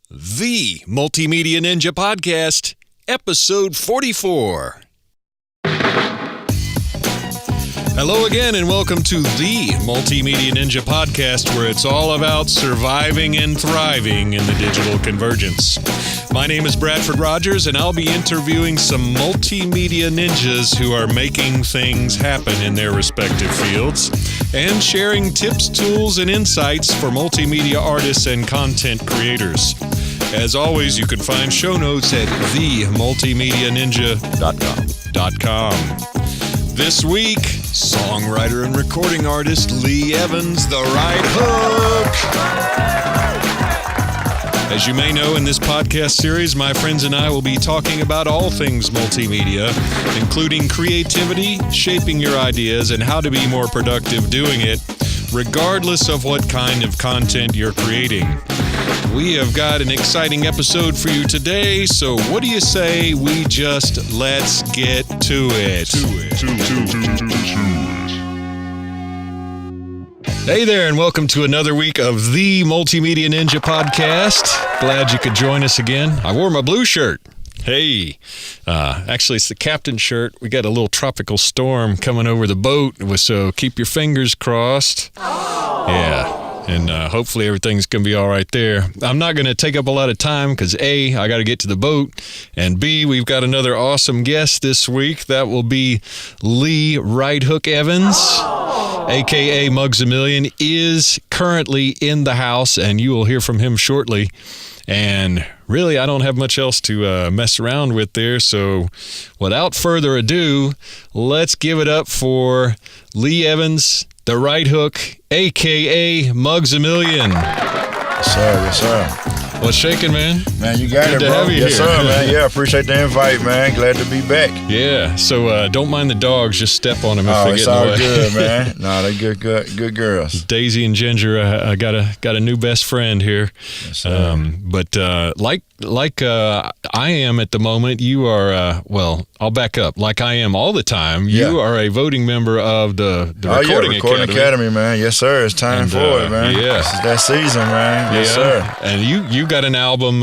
The Multimedia Ninja Podcast, Episode 44. Hello again, and welcome to the Multimedia Ninja Podcast, where it's all about surviving and thriving in the digital convergence. My name is Bradford Rogers, and I'll be interviewing some multimedia ninjas who are making things happen in their respective fields and sharing tips, tools, and insights for multimedia artists and content creators. As always, you can find show notes at themultimedianinja.com. This week, songwriter and recording artist Lee Evans, the right hook. As you may know, in this podcast series, my friends and I will be talking about all things multimedia, including creativity, shaping your ideas, and how to be more productive doing it, regardless of what kind of content you're creating. We have got an exciting episode for you today, so what do you say we just let's get to it? Hey there, and welcome to another week of the Multimedia Ninja Podcast. Glad you could join us again. I wore my blue shirt. Hey, actually it's the captain's shirt. We got a little tropical storm coming over the boat, so keep your fingers crossed. Yeah. And hopefully everything's going to be all right there. I'm not going to take up a lot of time because A, I got to get to the boat, and B, we've got another awesome guest this week. That will be Lee Right Hook Evans, a.k.a. Amillion, is currently in the house, and you will hear from him shortly. And really, I don't have much else to mess around with there, so without further ado, let's give it up for Lee Evans, the Right Hook, a.k.a. Amillion. Yes, sir. Yes, sir. What's shaking, man? Man, you got Good it, to bro. have you Yes, here. sir, man. Yeah, appreciate the invite, man. Glad to be back. Yeah, so don't mind the dogs. Just step on them if they It's get in the all way. good, man. No, they good girls. Daisy and Ginger, I got a new best friend here. Yes, sir. But like I am at the moment, you are, I'll back up. Like I am all the time, you are a voting member of the Recording Academy, man. Yes, sir. It's time for it, man. Yeah. This is that season, man. Yes, sir. And you got an album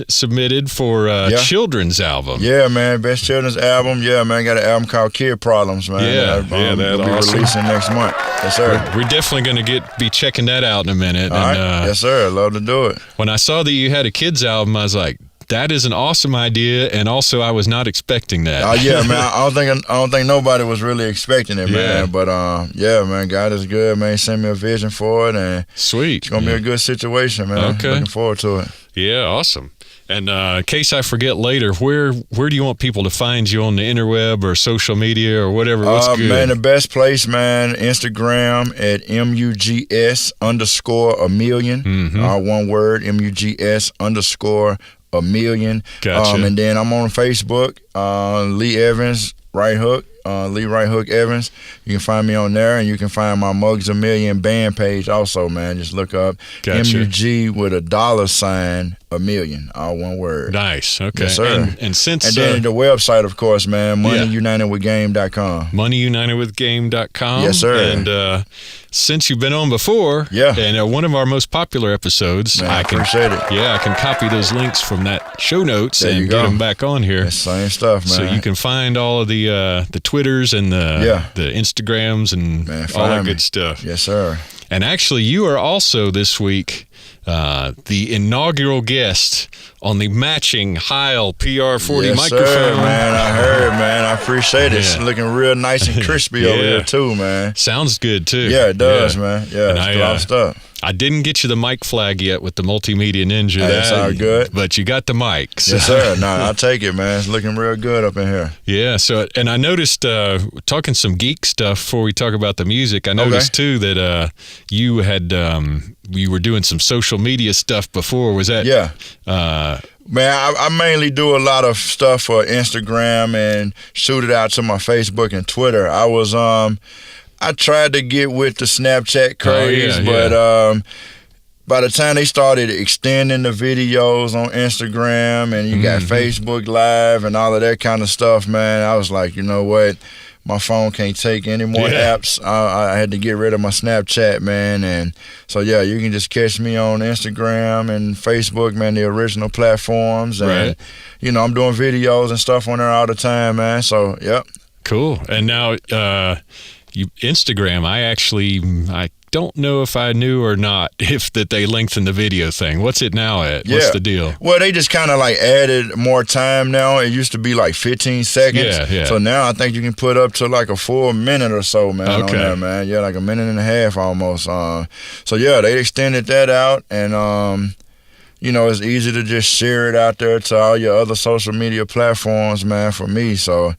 submitted for children's album. Yeah, man. Best children's album. Yeah, man. Got an album called Kid Problems, man. That's we'll be awesome. releasing next month. Yes, sir. We're definitely going to be checking that out in a minute. All right. Yes, sir. Love to do it. When I saw that you had a kids album, I was like, that is an awesome idea, and also I was not expecting that. Yeah, man. I don't think nobody was really expecting it, man. But yeah, man. God is good, man. He sent me a vision for it, and sweet. It's gonna be a good situation, man. Okay. Looking forward to it. Yeah, awesome. And in case I forget later, where do you want people to find you on the interweb or social media or whatever? What's good? Man, the best place, man, Instagram at MUGS_Amillion. Mm-hmm. One word, MUGS_Amillion. Gotcha. And then I'm on Facebook, Lee Evans, Right Hook. Lee Right Hook Evans. You can find me on there, and you can find my Multimedia band page also, man. Just look up MUG with a $, Amillion, all one word. Nice. Okay. Yes, sir. And since and then the website, of course, man, moneyunitedwithgame.com. moneyunitedwithgame.com. Yes, sir. And since you've been on before, and one of our most popular episodes, man, I appreciate it. Yeah, I can copy those links from that show notes and get them back on here. That's same stuff, man. So you can find all of the Twitters and the Instagrams and all that good stuff. Yes, sir. And actually, you are also this week the inaugural guest on the matching Heil PR40 microphone. Sir, man. I heard, man. I appreciate it. It's looking real nice and crispy over here, too, man. Sounds good, too. Yeah, it does, man. Yeah, it's a lot of stuff. I didn't get you the mic flag yet with the Multimedia Ninja. That's all good. But you got the mic. So. Yes, sir. No, I'll take it, man. It's looking real good up in here. Yeah, so, and I noticed, talking some geek stuff before we talk about the music, I noticed, too, that you had, you were doing some social media stuff before. Was that? Yeah. Man, I mainly do a lot of stuff for Instagram and shoot it out to my Facebook and Twitter. I tried to get with the Snapchat craze, but by the time they started extending the videos on Instagram and you got Facebook Live and all of that kind of stuff, man, I was like, you know what? my phone can't take any more apps. I had to get rid of my Snapchat, man. And so, yeah, you can just catch me on Instagram and Facebook, man, the original platforms. And, you know, I'm doing videos and stuff on there all the time, man. So, yep. Cool. And now Instagram, I don't know if I knew or not if that they lengthened the video thing. What's it now at? What's the deal? Well, they just kind of like added more time now. It used to be like 15 seconds. Yeah. So now I think you can put up to like a full minute or so, man, on there, man. Yeah, like a minute and a half almost. So, yeah, they extended that out. And, you know, it's easy to just share it out there to all your other social media platforms, man, for me. So,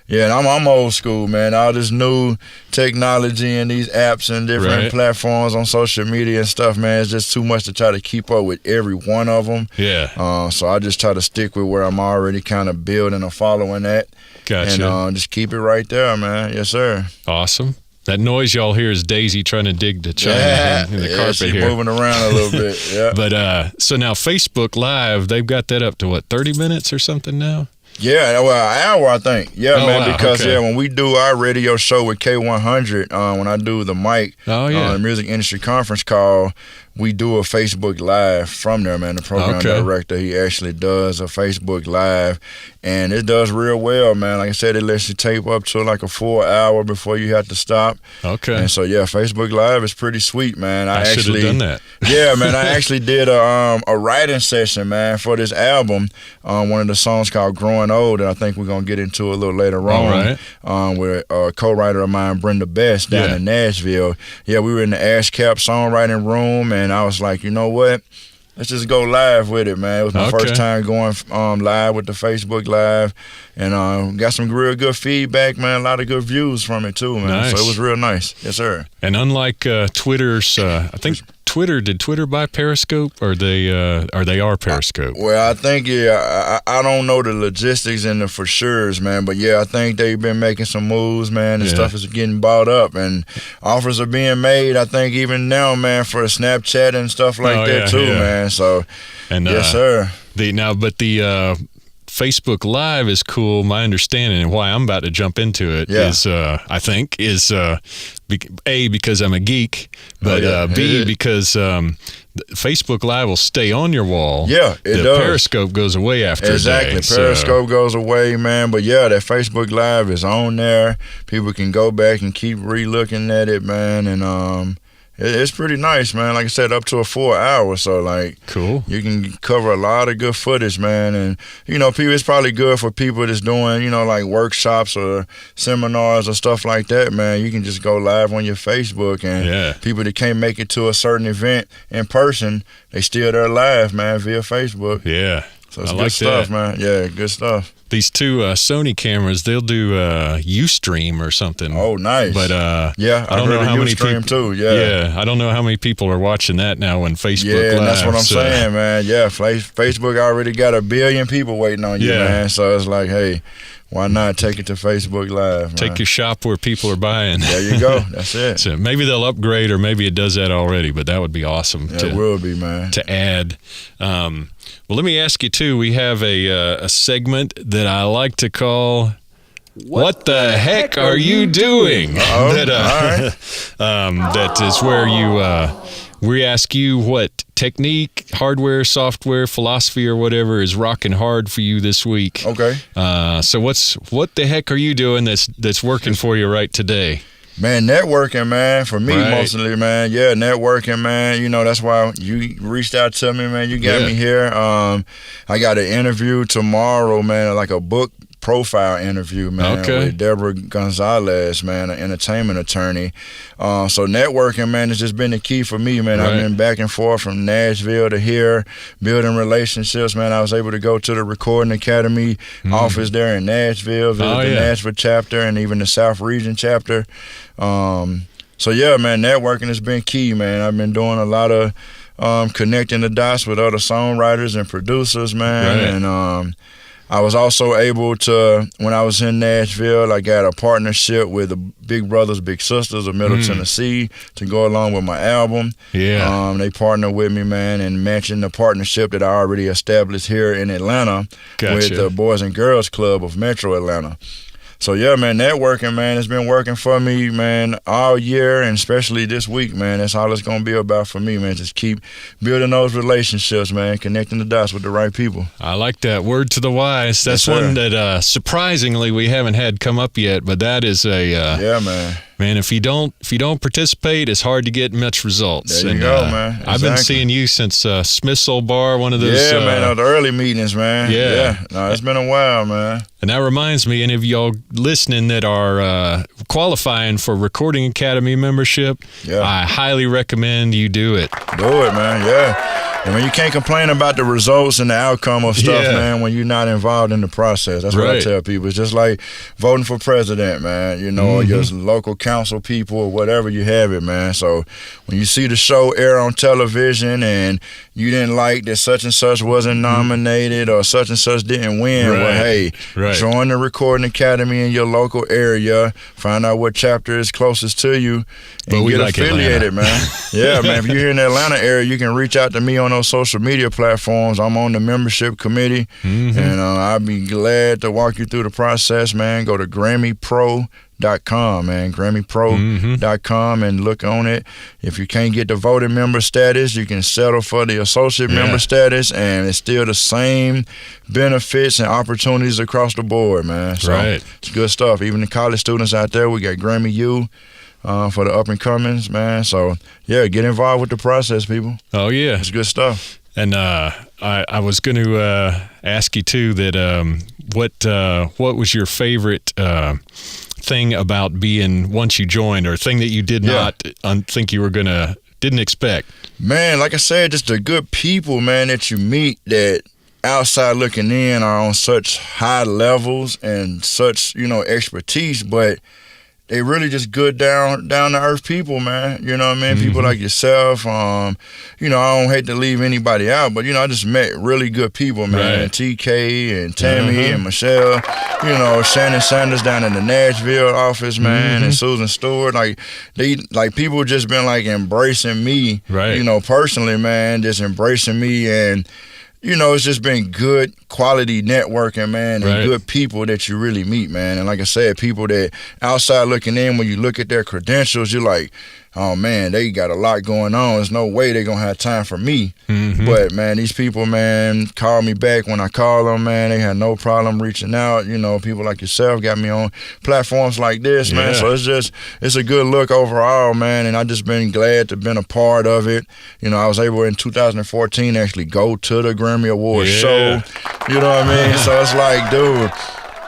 yeah, and I'm old school, man. All this new technology and these apps and different platforms on social media and stuff, man, it's just too much to try to keep up with every one of them. Yeah. So I just try to stick with where I'm already kind of building or following at. Gotcha. And just keep it right there, man. Yes, sir. Awesome. That noise y'all hear is Daisy trying to dig the china in the carpet she's here. Moving around a little bit. Yeah. But so now Facebook Live, they've got that up to what, 30 minutes or something now? Yeah, well, an hour, I think. Yeah, man, wow. because when we do our radio show with K100, when I do the mic, the music industry conference call, we do a Facebook Live from there, man. The program director, he actually does a Facebook Live, and it does real well, man. Like I said, it lets you tape up to like a full hour before you have to stop. Okay. And so, yeah, Facebook Live is pretty sweet, man. I should have done that. Yeah, man, I actually did a writing session, man, for this album, one of the songs called Growing Old that I think we're going to get into a little later on. Right. With a co-writer of mine, Brenda Best, down in Nashville. Yeah, we were in the ASCAP songwriting room, and I was like, you know what? Let's just go live with it, man. It was my first time going live with the Facebook Live, and got some real good feedback, man. A lot of good views from it too, man. Nice. So it was real nice. Yes, sir. And unlike Twitter's, I think did Twitter buy Periscope, or they are Periscope? Well, I think I don't know the logistics and the for sures, man. But yeah, I think they've been making some moves, man, and stuff is getting bought up, and offers are being made. I think even now, man, for Snapchat and stuff like that too, man. So, and yes, sir. The Facebook Live is cool. My understanding and why I'm about to jump into it is, I think, is A, because I'm a geek, but B, because Facebook Live will stay on your wall. Yeah, it does. Periscope goes away after a day. Periscope goes away, man. But yeah, that Facebook Live is on there. People can go back and keep re-looking at it, man, and it's pretty nice, man. Like I said, up to a full hour. So, like, cool. You can cover a lot of good footage, man. And, you know, it's probably good for people that's doing, you know, like workshops or seminars or stuff like that, man. You can just go live on your Facebook, and people that can't make it to a certain event in person, they still there live, man, via Facebook. Yeah. So it's good stuff, man. Yeah, good stuff. These two Sony cameras, they'll do Ustream or something. Oh, nice. But I don't know how many people too. Yeah, I don't know how many people are watching that now when Facebook Live. Yeah, that's what I'm saying, man. Yeah, Facebook already got 1 billion people waiting on you, man. So it's like, hey, why not take it to Facebook Live, man? Take your shop where people are buying. There you go. That's it. So maybe they'll upgrade, or maybe it does that already, but that would be awesome. Yeah, it will be, man. To add. Well, let me ask you, too. We have a segment that I like to call What the Heck Are You Doing? That is where we ask you what technique, hardware, software, philosophy, or whatever is rocking hard for you this week. Okay. So what the heck are you doing that's working for you right today? Man, networking, man, for me mostly, man. Yeah, networking, man. You know, that's why you reached out to me, man. You got me here. I got an interview tomorrow, man, like a book profile interview, man, with Deborah Gonzalez, man, an entertainment attorney. So networking, man, has just been the key for me, man. I've been back and forth from Nashville to here, building relationships, man. I was able to go to the Recording Academy office there in Nashville, visit the Nashville chapter and even the South Region chapter. So yeah, man, networking has been key, man. I've been doing a lot of connecting the dots with other songwriters and producers, man, and I was also able to, when I was in Nashville, I got a partnership with the Big Brothers Big Sisters of Middle Tennessee to go along with my album. Yeah. They partnered with me, man, and mentioned the partnership that I already established here in Atlanta with the Boys and Girls Club of Metro Atlanta. So yeah, man, networking, man, it's been working for me, man, all year, and especially this week, man. That's all it's gonna be about for me, man. Just keep building those relationships, man, connecting the dots with the right people. I like that. Word to the wise. That's one that surprisingly we haven't had come up yet, but that is a yeah, man. Man, if you don't participate, it's hard to get much results. There you go, man. Exactly. I've been seeing you since Smith's Old Bar, one of those. Yeah, man, the early meetings, man. Yeah. No, it's been a while, man. And that reminds me, any of y'all listening that are qualifying for Recording Academy membership, I highly recommend you do it. Do it, man. Yeah. And when you can't complain about the results and the outcome of stuff, man, when you're not involved in the process. That's what I tell people. It's just like voting for president, man, you know, or your local council people or whatever you have it, man. So when you see the show air on television and you didn't like that such and such wasn't nominated or such and such didn't win, well, hey, join the Recording Academy in your local area, find out what chapter is closest to you, and get affiliated, man. Yeah, man. If you're here in the Atlanta area, you can reach out to me on those social media platforms. I'm on the membership committee, and I'll be glad to walk you through the process, man. Go to GrammyPro.com, man, GrammyPro.com, and look on it. If you can't get the voting member status, you can settle for the associate member status, and it's still the same benefits and opportunities across the board, man. So it's good stuff. Even the college students out there, we got Grammy U for the up and comings, man. So yeah, get involved with the process, people. Oh yeah, it's good stuff. And I was going to ask you too that what was your favorite thing about being once you joined, or thing that you did not think you were didn't expect? Man, like I said, just the good people, man, that you meet that outside looking in are on such high levels and such, you know, expertise, but they really just good down to earth people, man. You know what I mean? People like yourself. You know, I don't hate to leave anybody out, but you know, I just met really good people, man. And TK and Tammy and Michelle. You know, Shannon Sanders down in the Nashville office, man, and Susan Stewart. Like people just been like embracing me. You know, personally, man, just embracing me, and you know, it's just been good quality networking, man, and good people that you really meet, man. And like I said, people that outside looking in, when you look at their credentials, you're like, oh man, they got a lot going on. There's no way they're going to have time for me. But man, these people, man, call me back when I call them, man. They had no problem reaching out. You know, people like yourself got me on platforms like this, man. So it's a good look overall, man. And I just been glad to been a part of it. You know, I was able in 2014 actually go to the Grammy Awards show. You know what I mean? So it's like, dude,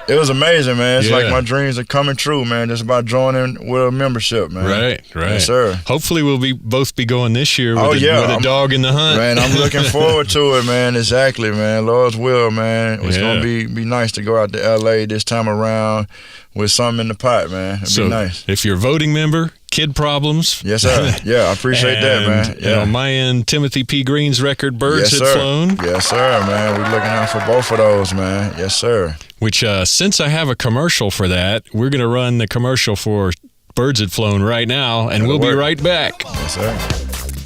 it was amazing, man. It's like my dreams are coming true, man. Just about joining with a membership, man. Right. Yes, sir. Hopefully we'll both be going this year with a dog in the hunt. Man, I'm looking forward to it, man. Exactly, man. Lord's will, man. It's going to be nice to go out to L.A. this time around with something in the pot, man. It'd be nice. If you're a voting member, Kid Problems. Yes, sir. Yeah, I appreciate that, man. And on my end, Timothy P. Green's record, Birds Had Flown. Yes, sir, man. We're looking out for both of those, man. Yes, sir. Which, since I have a commercial for that, we're going to run the commercial for Birds Had Flown right now, and we'll be right back. Yes, sir.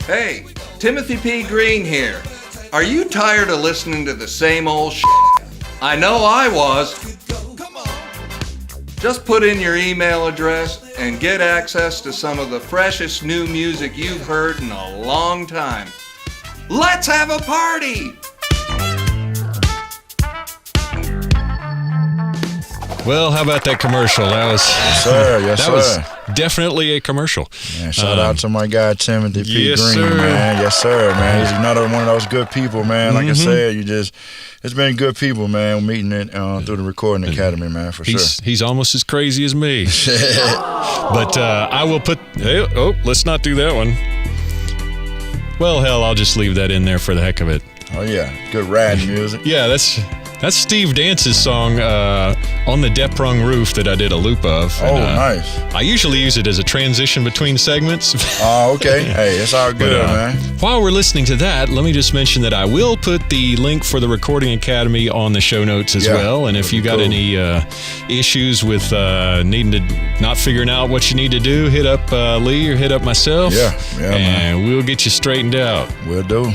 Hey, Timothy P. Green here. Are you tired of listening to the same old shit? I know I was. Just put in your email address and get access to some of the freshest new music you've heard in a long time. Let's have a party! Well, how about that commercial? That was, yes, sir. Was definitely a commercial. Man, shout out to my guy Timothy P. Green, man. Yes, sir, man. He's another one of those good people, man. Like I said, it's been good people, man. Meeting it through the Recording Academy, man, for sure. He's almost as crazy as me. But I will put. Let's not do that one. Well, hell, I'll just leave that in there for the heck of it. Oh yeah, good rad music. Yeah, that's Steve Dance's song On the Deprung Roof that I did a loop of. Oh, nice. I usually use it as a transition between segments. Oh, okay. Hey, it's all good, man. While we're listening to that, let me just mention that I will put the link for the Recording Academy on the show notes as well. And if you got any issues with needing to not figuring out what you need to do, hit up Lee or hit up myself. Yeah, and man. We'll get you straightened out. Will do.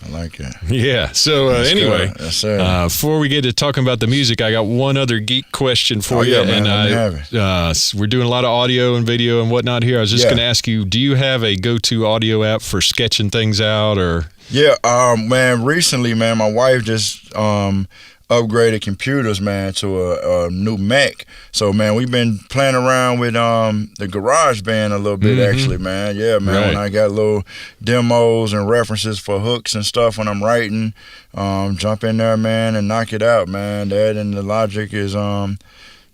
I like like that. Yeah. So anyway, yes, sir. Before we get to talking about the music, I got one other geek question for you. Yeah, man, and we're doing a lot of audio and video and whatnot here. I was just going to ask you, do you have a go-to audio app for sketching things out, or? Yeah, man. Recently, man, my wife just upgraded computers, man, to a new Mac. So, man, we've been playing around with the GarageBand a little bit, actually, man. Yeah, man. Right. When I got little demos and references for hooks and stuff when I'm writing, jump in there, man, and knock it out, man. That and the Logic is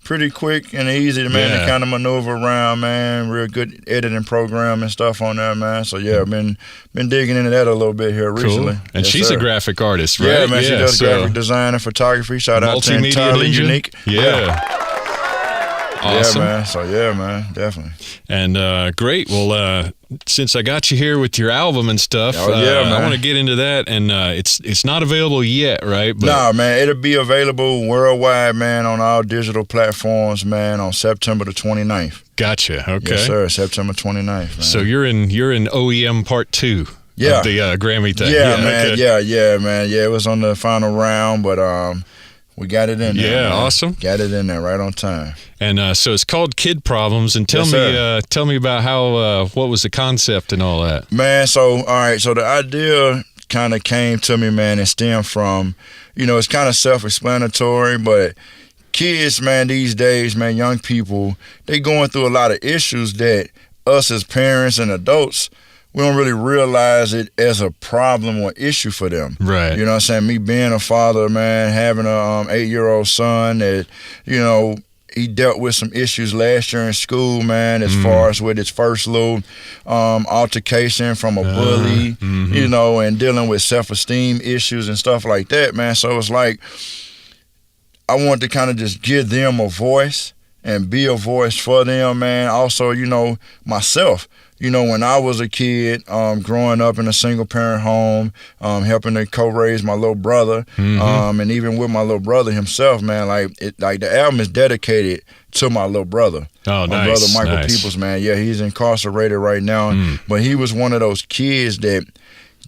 pretty quick and easy, man, to kind of maneuver around, man. Real good editing program and stuff on there, man. So yeah, I've been digging into that a little bit here recently. Cool. And she's a graphic artist, right? Yeah, man. She does graphic design and photography. Shout out to Entirely Unique. Yeah. Awesome. Yeah, man. So yeah, man, definitely. And great. Well, since I got you here with your album and stuff, man. I want to get into that. And it's not available yet, right? But nah, man, it'll be available worldwide, man, on all digital platforms, man, on September the 29th. Gotcha. Okay. Yes, sir. September 29th. Man. So you're in OEM Part 2. Yeah. Of the Grammy thing. Yeah, man. Okay. Yeah, man. Yeah, it was on the final round, but we got it in there. Yeah, man. Awesome. Got it in there right on time. And so it's called Kid Problems. And tell me about how what was the concept and all that. Man, so all right, so the idea kind of came to me, man, and stemmed from, it's kind of self-explanatory, but kids, man, these days, man, young people, they going through a lot of issues that us as parents and adults, we don't really realize it as a problem or issue for them. Right. You know what I'm saying? Me being a father, man, having a 8-year-old son that, he dealt with some issues last year in school, man, as far as with his first little altercation from a bully, and dealing with self-esteem issues and stuff like that, man. So it's like I wanted to kind of just give them a voice and be a voice for them, man. Also, myself. When I was a kid, growing up in a single-parent home, helping to co-raise my little brother, and even with my little brother himself, man, the album is dedicated to my little brother. Oh, my brother Michael Peoples, man. Yeah, he's incarcerated right now, but he was one of those kids that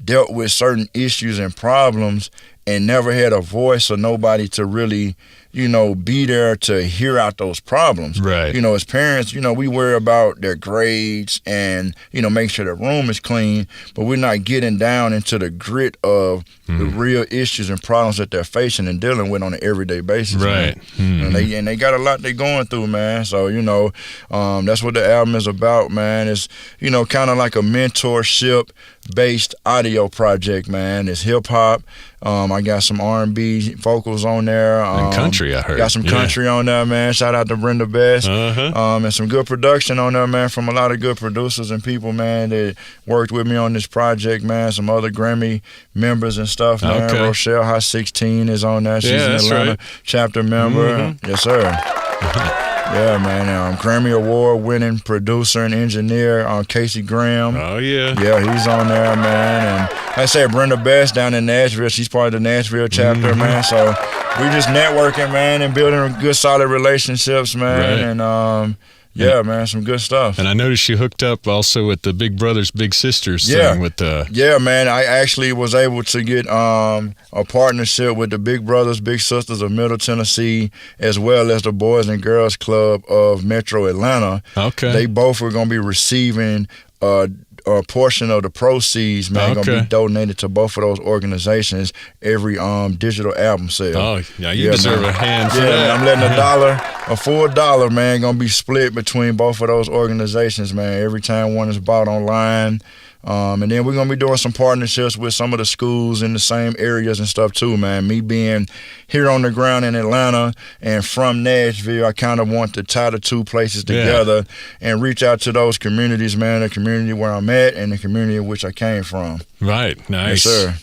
dealt with certain issues and problems and never had a voice or nobody to really, be there to hear out those problems. Right. As parents, we worry about their grades and, make sure the room is clean, but we're not getting down into the grit of the real issues and problems that they're facing and dealing with on an everyday basis. Right. And they got a lot they're going through, man. So, that's what the album is about, man. It's, kind of like a mentorship-based audio project, man. It's hip-hop. I got some R&B vocals on there. And country, I heard. Got some country on there, man. Shout out to Brenda Best. And some good production on there, man, from a lot of good producers and people, man, that worked with me on this project, man. Some other Grammy members and stuff, man. Okay. Rochelle Hot 16 is on there. She's an Atlanta chapter member. Yes, sir. Yeah, man. Grammy Award-winning producer and engineer Casey Graham. Oh, yeah. Yeah, he's on there, man. And like I said, Brenda Best down in Nashville. She's part of the Nashville chapter, man. So we just networking, man, and building good, solid relationships, man. Right. And yeah, man, some good stuff. And I noticed you hooked up also with the Big Brothers Big Sisters thing with the. Yeah, man. I actually was able to get a partnership with the Big Brothers Big Sisters of Middle Tennessee, as well as the Boys and Girls Club of Metro Atlanta. Okay. They both are going to be receiving a portion of the proceeds, man, gonna be donated to both of those organizations every digital album sale. Oh, yeah, you deserve a hand for that. Man, I'm letting a full dollar, man, gonna be split between both of those organizations, man, every time one is bought online. And then we're going to be doing some partnerships with some of the schools in the same areas and stuff too, man. Me being here on the ground in Atlanta and from Nashville, I kind of want to tie the two places together and reach out to those communities, man, the community where I'm at and the community in which I came from. Right. Nice. Yes, sir.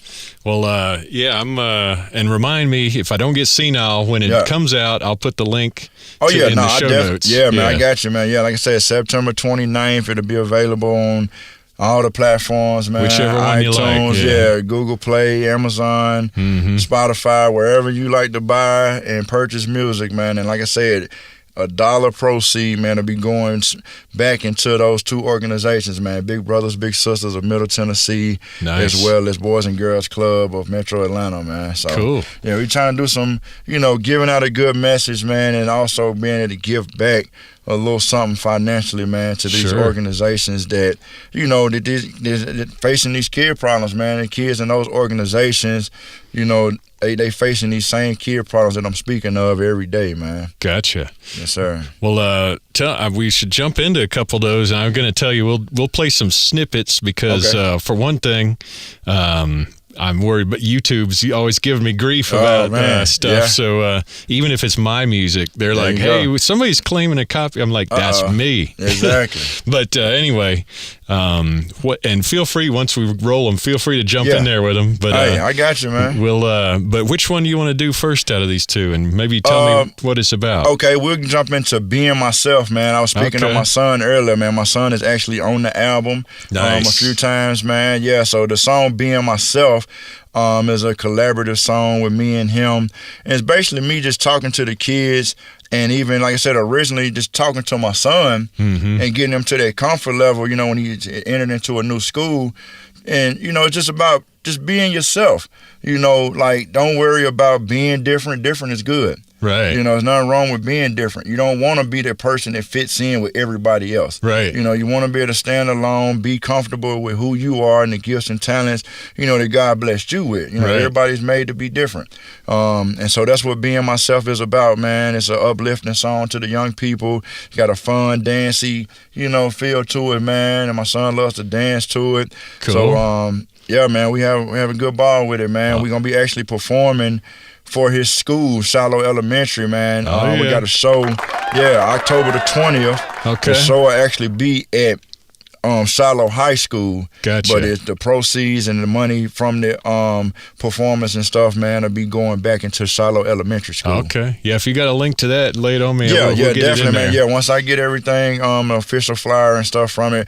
Well, I'm and remind me if I don't get senile when it comes out, I'll put the link in the show notes. Yeah, man, I got you, man. Yeah, like I said, September 29th, it'll be available on all the platforms, man. Whichever one you like. Yeah, Google Play, Amazon, Spotify, wherever you like to buy and purchase music, man. And like I said, $1 proceed, man, to be going back into those 2 organizations, man. Big Brothers, Big Sisters of Middle Tennessee, nice. as well as Boys and Girls Club of Metro Atlanta, man. So, cool. Yeah, we trying to do some, giving out a good message, man, and also being able to give back a little something financially, man, to these organizations that, that facing these kid problems, man. The kids in those organizations, they facing these same kid problems that I'm speaking of every day, man. Gotcha. Yes, sir. Well, we should jump into a couple of those, and I'm going to tell you we'll play some snippets because, for one thing, I'm worried, but YouTube's always giving me grief about stuff. Yeah. So even if it's my music, they're like, hey, somebody's claiming a copy. I'm like, that's me. Exactly. But anyway, and feel free, once we roll them, feel free to jump in there with them. But hey, I got you, man. But which one do you want to do first out of these 2? And maybe tell me what it's about. Okay, we'll jump into Being Myself, man. I was speaking of my son earlier, man. My son is actually on the album a few times, man. Yeah, so the song Being Myself is a collaborative song with me and him. And it's basically me just talking to the kids, and even, like I said, originally just talking to my son and getting him to that comfort level, when he entered into a new school. And, it's just about just being yourself. Don't worry about being different. Different is good. Right. There's nothing wrong with being different. You don't want to be that person that fits in with everybody else. Right. You want to be able to stand alone, be comfortable with who you are and the gifts and talents, that God blessed you with. Everybody's made to be different. And so that's what Being Myself is about, man. It's an uplifting song to the young people. Got a fun, dancey, feel to it, man. And my son loves to dance to it. Cool. So, yeah, man, we have a good ball with it, man. We're going to be actually performing for his school, Shiloh Elementary, man. We got a show, October the 20th. Okay. The show will actually be at Shiloh High School. Gotcha. But it's the proceeds and the money from the performance and stuff, man, will be going back into Shiloh Elementary School. Okay. Yeah, if you got a link to that, lay it on me. Yeah, we'll get definitely, it in man. there. Yeah, once I get everything, an official flyer and stuff from it.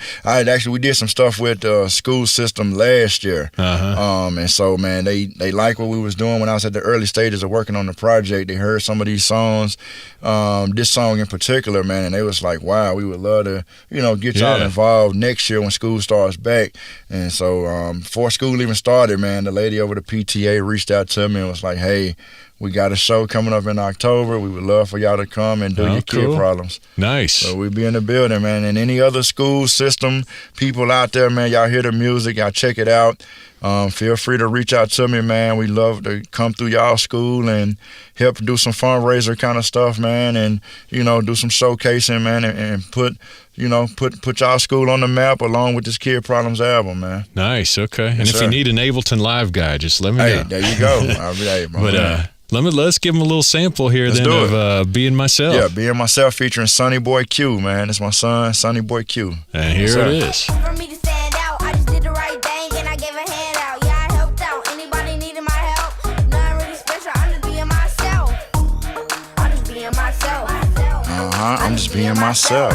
We did some stuff with the school system last year. And so, man, they like what we was doing when I was at the early stages of working on the project. They heard some of these songs, this song in particular, man, and they was like, wow, we would love to, get y'all involved next year when school starts back. And so before school even started, man, the lady over the PTA reached out to me and was like, hey, we got a show coming up in October. We would love for y'all to come and do your kid problems. Nice. So we'll be in the building, man. And any other school system people out there, man, y'all hear the music, y'all check it out. Feel free to reach out to me, man. We love to come through y'all school and help do some fundraiser kind of stuff, man, and, do some showcasing, man, and put y'all school on the map along with this Kid Problems album, man. Nice, okay. Yes, and if sir. you need an Ableton Live guy, just let me know. Hey, there you go. I'll be there, But let's give him a little sample here of Being Myself. Yeah, Being Myself featuring Sonny Boy Q, man. It's my son, Sonny Boy Q. And here it is. For me to stand out, I just did the right thing and I gave a hand out. Yeah, I helped out. Anybody needing my help? Nothing really special. I'm just being myself. I'm just being myself. I'm just being myself.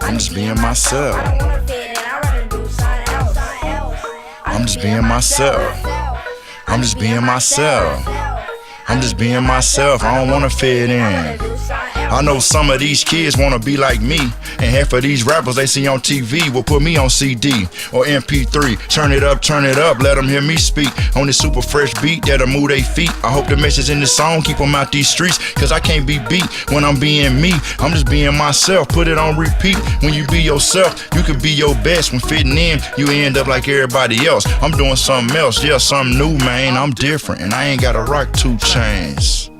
I'm just being myself. I don't wanna fit in. I'd rather do something else. I'm just being myself. I'm just being myself. I'm just being myself. I don't wanna fit in. I know some of these kids wanna be like me, and half of these rappers they see on TV will put me on CD or MP3. Turn it up, let them hear me speak on this super fresh beat that'll move they feet. I hope the message in this song keep them out these streets, cause I can't be beat when I'm being me. I'm just being myself, put it on repeat. When you be yourself, you can be your best. When fitting in, you end up like everybody else. I'm doing something else, yeah, something new, man. I'm different, and I ain't gotta rock 2 chains.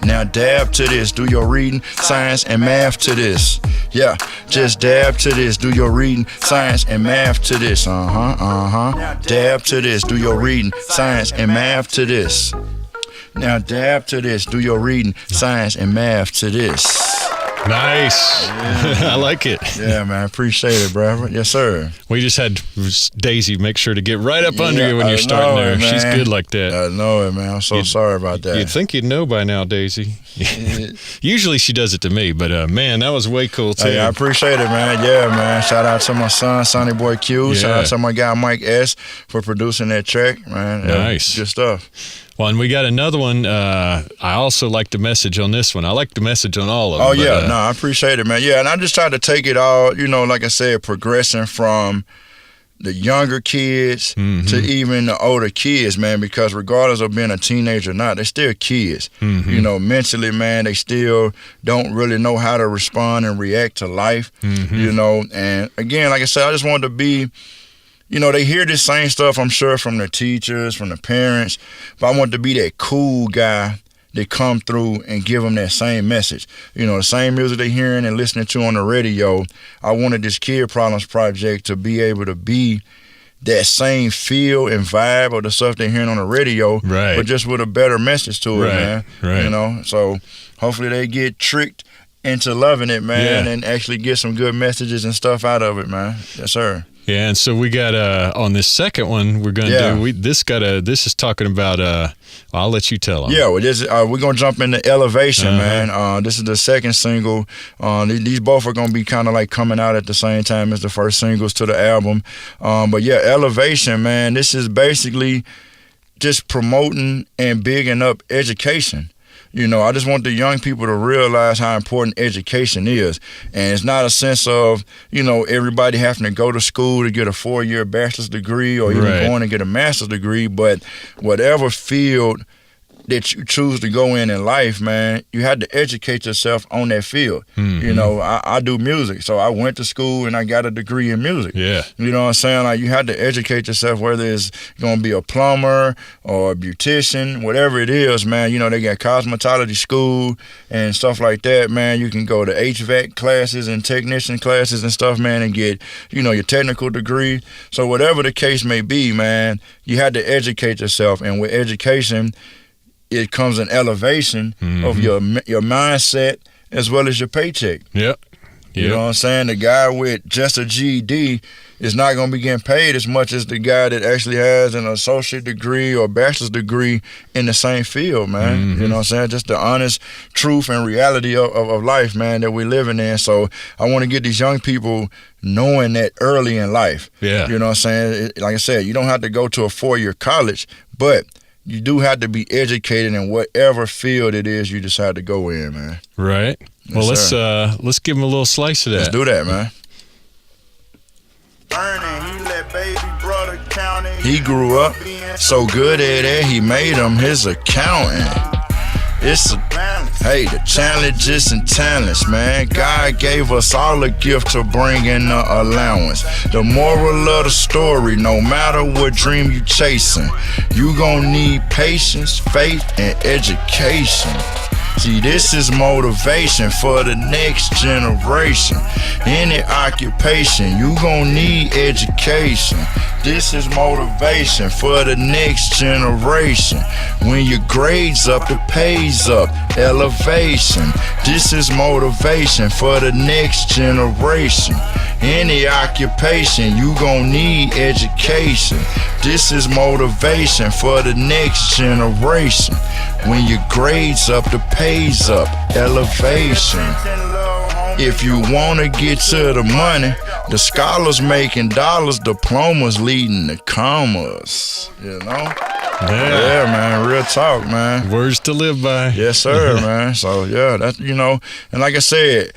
Now dab to this, do your reading, science, and math to this. Yeah, just dab to this, do your reading, science, and math to this. Dab to this, do your reading, science, and math to this. Now dab to this, do your reading, science, and math to this. Nice. I like it. Yeah, man. Appreciate it, bro. Yes, sir. We just had Daisy make sure to get right up under you when you're starting there. Man. She's good like that. I know it, man. I'm so sorry about that. You'd think you'd know by now, Daisy. Usually she does it to me, but man, that was way cool too. Hey, I appreciate it, man. Yeah, man. Shout out to my son, Sonny Boy Q. Yeah. Shout out to my guy, Mike S., for producing that track, man. Nice. Good stuff. Well, and we got another one. I also like the message on this one. I like the message on all of them. Oh, yeah. No, I appreciate it, man. Yeah, and I just try to take it all, like I said, progressing from the younger kids to even the older kids, man, because regardless of being a teenager or not, they're still kids. Mentally, man, they still don't really know how to respond and react to life, And again, like I said, I just wanted to be, they hear this same stuff, I'm sure, from the teachers, from the parents, but I want to be that cool guy that come through and give them that same message. The same music they're hearing and listening to on the radio. I wanted this Kid Problems project to be able to be that same feel and vibe of the stuff they're hearing on the radio, right, but just with a better message to it, right, man. Right. So hopefully they get tricked into loving it, man, and actually get some good messages and stuff out of it, man. Yes, sir. Yeah, and so we got on this second one we're gonna do. This is talking about. I'll let you tell them. Yeah, well, we're gonna jump into Elevation, man. This is the second single. These both are gonna be kind of like coming out at the same time as the first singles to the album. But yeah, Elevation, man. This is basically just promoting and bigging up education. I just want the young people to realize how important education is. And it's not a sense of, everybody having to go to school to get a 4-year bachelor's degree or even going to get a master's degree, but whatever field that you choose to go in life, man, you had to educate yourself on that field. I do music, so I went to school and I got a degree in music. Yeah. You know what I'm saying? Like, you had to educate yourself, whether it's going to be a plumber or a beautician, whatever it is, man. They got cosmetology school and stuff like that, man. You can go to HVAC classes and technician classes and stuff, man, and get, your technical degree. So whatever the case may be, man, you had to educate yourself. And with education, it comes an elevation of your mindset as well as your paycheck. Yep. You know what I'm saying? The guy with just a GED is not going to be getting paid as much as the guy that actually has an associate degree or bachelor's degree in the same field, man. You know what I'm saying? Just the honest truth and reality of life, man, that we're living in. So I want to get these young people knowing that early in life. Yeah. You know what I'm saying? Like I said, you don't have to go to a 4-year college, but you do have to be educated in whatever field it is you decide to go in, man. Right. Yes, well, let's give him a little slice of that. Let's do that, man. He grew up so good at it, he made him his accountant. The challenges and talents, man. God gave us all a gift to bring in the allowance. The moral of the story, no matter what dream you chasing, you gon' need patience, faith, and education. See, this is motivation for the next generation. Any occupation, you gon' need education. This is motivation for the next generation. When your grades up, the pay's up. Elevation. This is motivation for the next generation. Any occupation, you gon' need education. This is motivation for the next generation. When your grades up, the pay's up. Elevation. If you wanna get to the money, the scholars making dollars, diplomas leading to commas. Yeah, man, real talk, man. Words to live by. Yes, sir, man. So yeah, that's and like I said,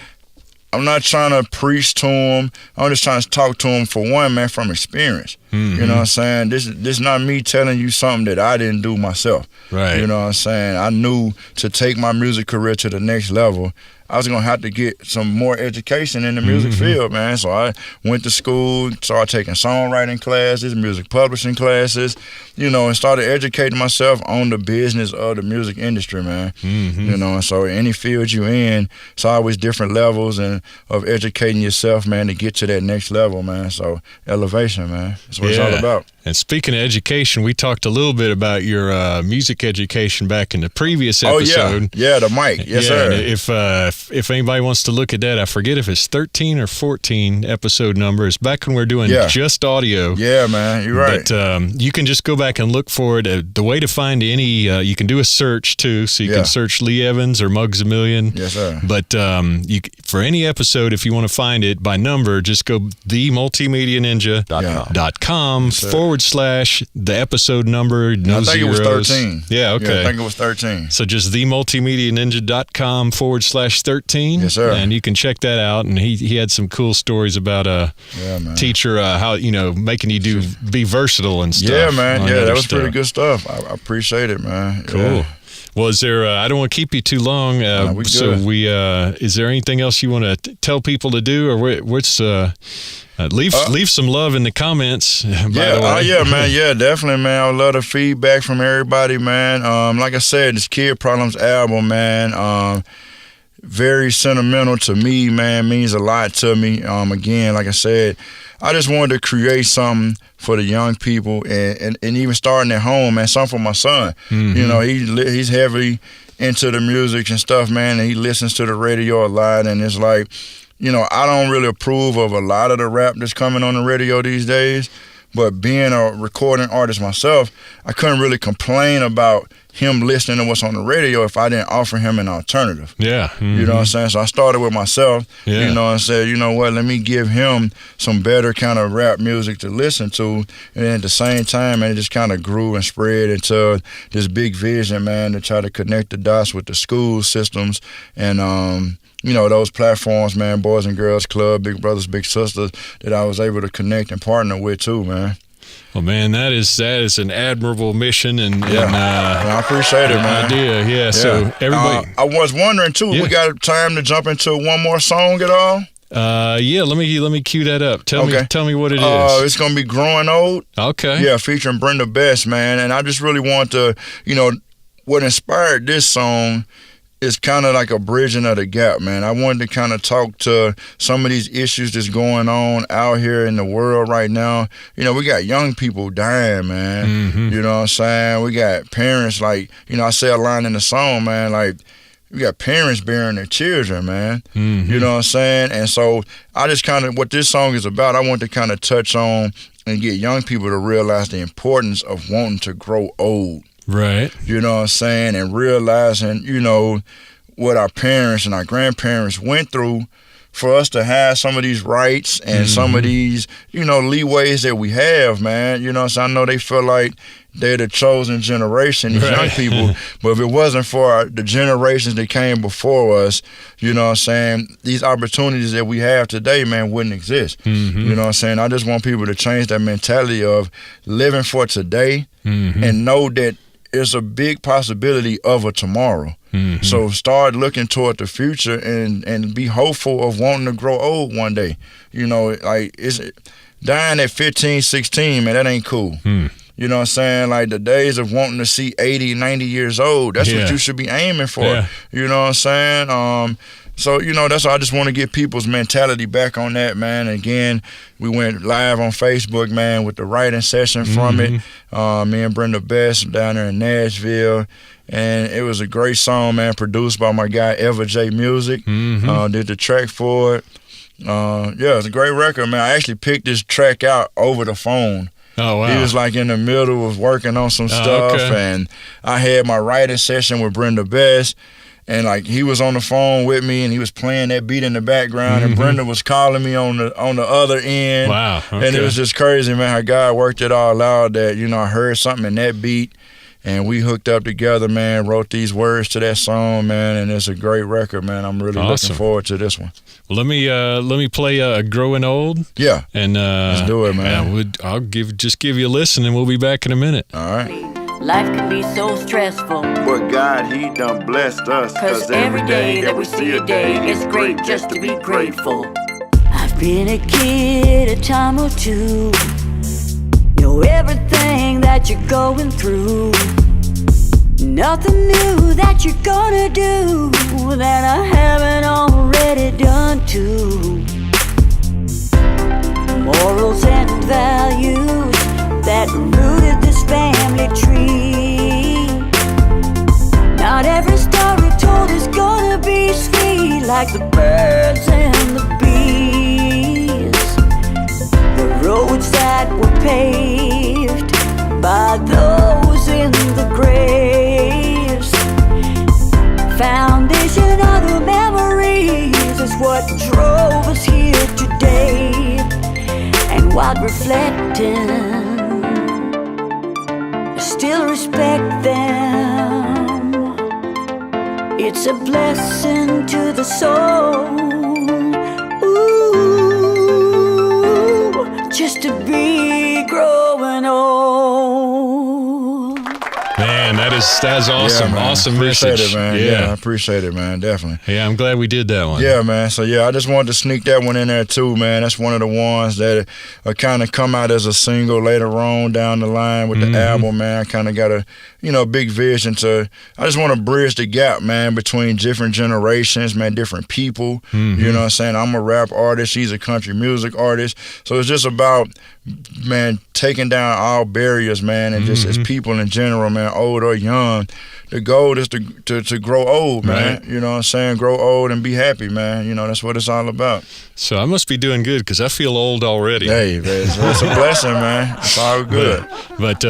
I'm not trying to preach to them. I'm just trying to talk to them for one, man, from experience. You know what I'm saying? This is not me telling you something that I didn't do myself. Right. You know what I'm saying? I knew to take my music career to the next level, I was going to have to get some more education in the music field, man. So I went to school, started taking songwriting classes, music publishing classes, and started educating myself on the business of the music industry, man. And so any field you in, it's always different levels and of educating yourself, man, to get to that next level, man. So elevation, man. That's what it's all about. And speaking of education, we talked a little bit about your music education back in the previous episode. Oh, yeah, the mic. Yes, sir. If if anybody wants to look at that, I forget if it's 13 or 14 episode number. It's back when we were doing just audio. Yeah, man, you're right. But you can just go back and look for it. The way to find any, you can do a search too, so you can search Lee Evans or Muggs Amillion. Yes, sir. But for any episode, if you want to find it by number, just go themultimedianinja.com / the episode number. No I think zeros. It was 13. Yeah, okay. Yeah, I think it was 13. So just themultimedianinja.com / 13. Yes, sir. And you can check that out. And he had some cool stories about teacher, how, making you be versatile and stuff. Yeah, man. Yeah, that was pretty good stuff. I appreciate it, man. Cool. Yeah. Well, is there? I don't want to keep you too long. Is there anything else you want to tell people to do, or what's? Leave some love in the comments. By the way. Yeah, man. Yeah, definitely, man. I would love the feedback from everybody, man. Like I said, this Kid Problems album, man. Very sentimental to me, man. Means a lot to me. Again, like I said, I just wanted to create something for the young people, and even starting at home, man. Something for my son. Mm-hmm. He's heavily into the music and stuff, man. And he listens to the radio a lot, and it's like, I don't really approve of a lot of the rap that's coming on the radio these days. But being a recording artist myself, I couldn't really complain about him listening to what's on the radio if I didn't offer him an alternative. Yeah. Mm-hmm. You know what I'm saying? So I started with myself, and said, you know what, let me give him some better kind of rap music to listen to. And at the same time, man, it just kind of grew and spread into this big vision, man, to try to connect the dots with the school systems and, those platforms, man, Boys and Girls Club, Big Brothers, Big Sisters, that I was able to connect and partner with too, man. Well, man, that is an admirable mission, and I appreciate it, man. Idea, yeah. So everybody, I was wondering too. We got time to jump into one more song at all? Let me cue that up. Tell me what it is. It's gonna be "Growing Old." Okay. Yeah, featuring Brenda Best, man. And I just really want to, what inspired this song is kind of like a bridging of the gap, man. I wanted to kind of talk to some of these issues that's going on out here in the world right now. We got young people dying, man. Mm-hmm. You know what I'm saying? We got parents, like, I say a line in the song, man, like, we got parents burying their children, man. Mm-hmm. You know what I'm saying? And so I just kind of, what this song is about, I want to kind of touch on and get young people to realize the importance of wanting to grow old. Right. You know what I'm saying? And realizing, what our parents and our grandparents went through for us to have some of these rights and some of these, leeways that we have, man. So I know they feel like they're the chosen generation, these young people. But if it wasn't for the generations that came before us, these opportunities that we have today, man, wouldn't exist. Mm-hmm. You know what I'm saying? I just want people to change that mentality of living for today and know that it's a big possibility of a tomorrow. Mm-hmm. So start looking toward the future and be hopeful of wanting to grow old one day. It's dying at 15, 16, man, that ain't cool. You know what I'm saying? Like the days of wanting to see 80, 90 years old, that's what you should be aiming for. Yeah. You know what I'm saying? So, that's why I just want to get people's mentality back on that, man. Again, we went live on Facebook, man, with the writing session from it. Me and Brenda Best down there in Nashville. And it was a great song, man, produced by my guy, Eva J Music. Did the track for it. It's a great record, man. I actually picked this track out over the phone. Oh, wow. He was like in the middle of working on some stuff, and I had my writing session with Brenda Best. And like he was on the phone with me, and he was playing that beat in the background, and Brenda was calling me on the other end. Wow! Okay. And it was just crazy, man. How God worked it all out. That I heard something in that beat, and we hooked up together, man. Wrote these words to that song, man, and it's a great record, man. I'm really looking forward to this one. Well, let me play "Growing Old." Yeah, and let's do it, man. I'll give you a listen, and we'll be back in a minute. All right. Life can be so stressful, but God, He done blessed us. Cause every day that we see a day, it's great just to be grateful. I've been a kid a time or two. Everything that you're going through, nothing new that you're gonna do that I haven't already done too. Morals and values that rooted this family tree. Not every story told is gonna be sweet like the birds and the bees. The roads that were paved by those in the graves. Foundation of the memories is what drove us here today. And while reflecting, still respect them. It's a blessing to the soul. Ooh, just to be growing old. Man, that's awesome. Yeah, man. Awesome Appreciate message. it, man. Yeah, I appreciate it, man. Definitely. Yeah, I'm glad we did that one. Yeah, man. So, yeah, I just wanted to sneak that one in there, too, man. That's one of the ones that kind of come out as a single later on down the line with the album, man. I kind of got a, big vision to, I just want to bridge the gap, man, between different generations, man, different people. You know what I'm saying? I'm a rap artist. He's a country music artist. So it's just about, man, taking down all barriers, man, and just as people in general, man, old or young. The goal is to grow old, man. Right. You know what I'm saying? Grow old and be happy, man. That's what it's all about. So I must be doing good because I feel old already. Hey, man, it's a blessing, man. It's all good. But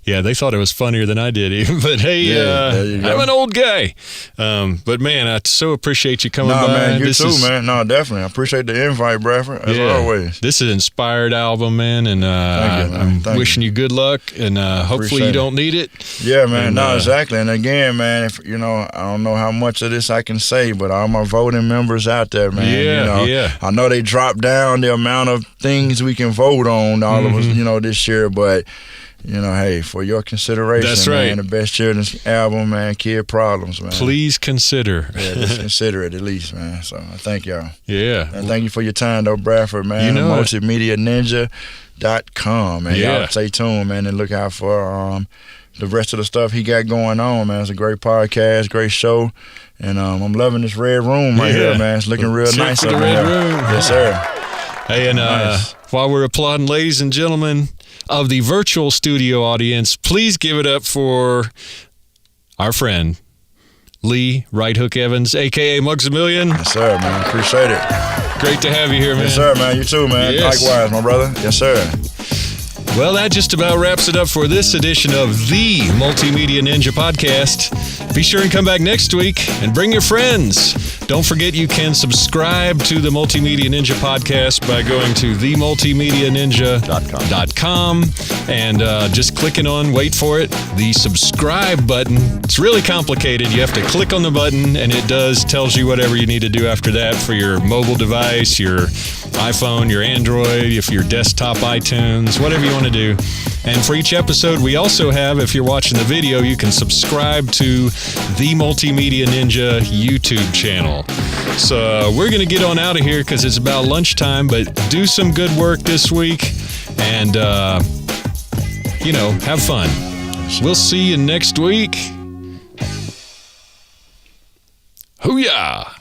yeah, they thought it was funnier than I did even. But hey, there you go. I'm an old guy. But man, I so appreciate you coming by. Man, you too, man. No, definitely. I appreciate the invite, Bradford, as always. This is an inspired album, man, and I'm wishing you good luck, and hopefully you don't need it. Yeah, man. And, Exactly. And again, man, if I don't know how much of this I can say, but all my voting members out there, man. Yeah. I know they dropped down the amount of things we can vote on, all of us, this year, but. Hey, for your consideration, that's right. Man, the best children's album, man, Kid Problems, man. Please consider. Yeah, just consider it at least, man. So I thank y'all. Yeah. And thank you for your time, though, Bradford, man. MultimediaNinja.com, man. Yeah. Y'all stay tuned, man, and look out for the rest of the stuff he got going on, man. It's a great podcast, great show. And I'm loving this red room right here, man. It's looking real nice for up the in red here. room. Yes, sir. Hey, and Nice. while we're applauding, ladies and gentlemen of the virtual studio audience, please give it up for our friend, Lee Right Hook Evans, a.k.a. Amillion. Yes, sir, man. Appreciate it. Great to have you here, man. Yes, sir, man. You too, man. Yes. Likewise, my brother. Yes, sir. Well, that just about wraps it up for this edition of the Multimedia Ninja Podcast. Be sure and come back next week and bring your friends. Don't forget you can subscribe to the Multimedia Ninja Podcast by going to themultimedianinja.com and just clicking on, wait for it, the subscribe button. It's really complicated. You have to click on the button and it tells you whatever you need to do after that for your mobile device, your iPhone, your Android, if your desktop iTunes, whatever you want to do. And for each episode, we also have, if you're watching the video, you can subscribe to the Multimedia Ninja YouTube channel. So we're going to get on out of here because it's about lunchtime, but do some good work this week and, have fun. We'll see you next week. Hoo-yah!